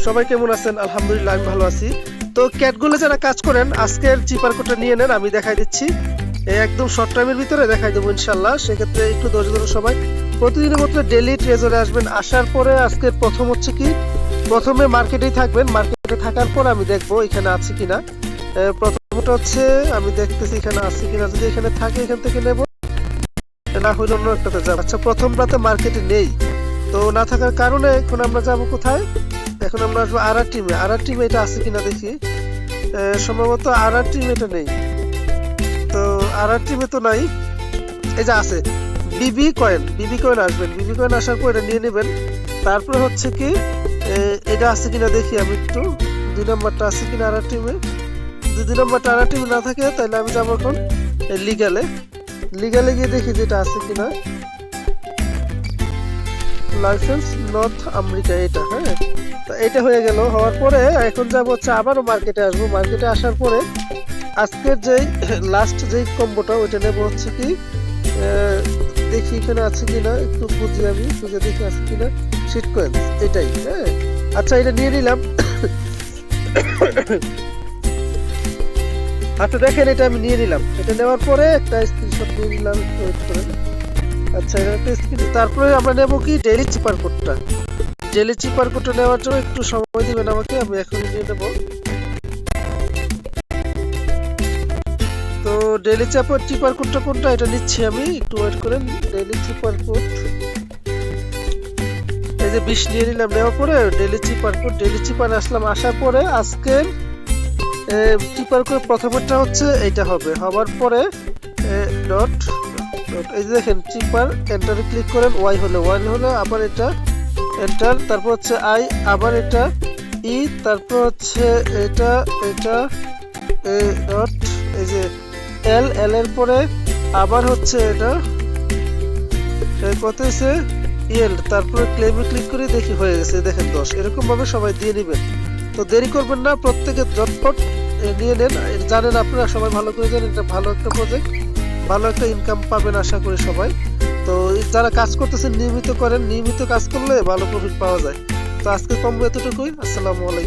সবাই কেমন আছেন? আলহামদুলিল্লাহ আমি ভালো আছি। তো ক্যাটগুলো যারা কাজ করেন আজকের চিপার কোডটা নিয়ে নেন, আমি দেখাই দিচ্ছি। একদম শর্ট টাইমের ভিতরে দেখাই দেবো ইনশাল্লাহ। সেক্ষেত্রে একটু ধৈর্য ধরুন সবাই। প্রতিদিনের মতো ডেইলি ট্রেজারে আসবেন। আসার পরে আজকের প্রথম হচ্ছে কি, প্রথমে মার্কেটেই থাকবেন। মার্কেটে থাকার পর আমি দেখবো এখানে আছে কিনা। প্রথমটা হচ্ছে আমি দেখতেছি এখানে আছে কিনা। যদি এখানে থাকে এখান থেকে নেব, না হইলে অন্য একটাতে যাবো। আচ্ছা, প্রথম রাতে মার্কেটে নেই, তো না থাকার কারণে এখন আমরা যাব কোথায়? এখন আমরা আসবো আরআর টিমে। আরআর টিমে এটা আছে কিনা দেখি। সম্ভবত আরআর টিমে এটা নেই। তো আরআর টিমে তো নাই, এই যে আছে বিবি কয়েন। বিবি কয়েন আসবেন, বিবি কয়েন আসার পর এটা নিয়ে নেবেন। তারপরে হচ্ছে কি এটা আছে কিনা দেখি আমি একটু। 2 নম্বরটা আছে কিনা আরআর টিমে। যদি 2 নম্বরটা আরআর টিমে না থাকে তাহলে আমি যাবো এখন লিগালে। লিগালে গিয়ে দেখি যেটা আছে কিনা। লাইসেন্স নর্থ আমেরিকা, এটা হ্যাঁ। তো এটা হয়ে গেল। হওয়ার পরে এখন যাব হচ্ছে আবারও মার্কেটে আসবো। মার্কেটে আসার পরে আজকের যে লাস্ট যে কম্বোটা ওইটা নেবো হচ্ছে কি, দেখি এখানে আছে কিনা, একটু বুঝি আমি, বুঝে দেখি আছে কিনা। শিট কয়েন্স, এটাই হ্যাঁ। আচ্ছা, এটা নিয়ে নিলাম। আচ্ছা দেখেন, এটা আমি নিয়ে নিলাম। এটা নেওয়ার পরে একটা স্ক্রিনশট নিয়ে নিলাম, একটু ওয়েট করেন। আচ্ছা, এটা একটা স্ক্রিন। তারপরে আমরা নেব কি ডেইলি চিপার কোডটা। ডেইলি চিপার কোডটা নেওয়ার জন্য একটু সময় দিবেন আমাকে, আমি এখনই নিয়ে নেব। তো ডেইলি চিপার কোডটা কোনটা, এটা নিচ্ছি আমি, একটু ওয়েট করেন। ডেইলি চিপার কোড এই যে 20 নিয়ে নিলাম। নেওয়ার পরে daily cipher code, daily cipher আসলাম। আসার পরে আজকের চিপার কোড প্রথমটা হচ্ছে এইটা হবে। হওয়ার পরে ডট ডট, এই যে দেখেন চিপার, এন্টারে ক্লিক করেন। ওয়াই হলে আবার এটা এন্টার, তারপর হচ্ছে আই, আবার এটা ই, তারপর হচ্ছে এটা এটা ডট, এই যে এল, এল এর পরে আবার হচ্ছে এটা কত হয়েছে এল, তারপরে ক্লেমে ক্লিক করে দেখি হয়ে গেছে। দেখেন 10। এরকম ভাবে সবাই দিয়ে নেবেন। তো দেরি করবেন না, প্রত্যেকে ঝটপট নিয়ে নেন। জানেন আপনারা সবাই ভালো করে জানেন এটা ভালো একটা প্রজেক্ট, ভালো একটা ইনকাম পাবেন আশা করি সবাই। তো যারা কাজ করতেছেন নিয়মিত করেন, নিয়মিত কাজ করলে ভালো প্রফিট পাওয়া যায়। তো আজকে কম্বো এতটুকুই। আসসালামু আলাইকুম।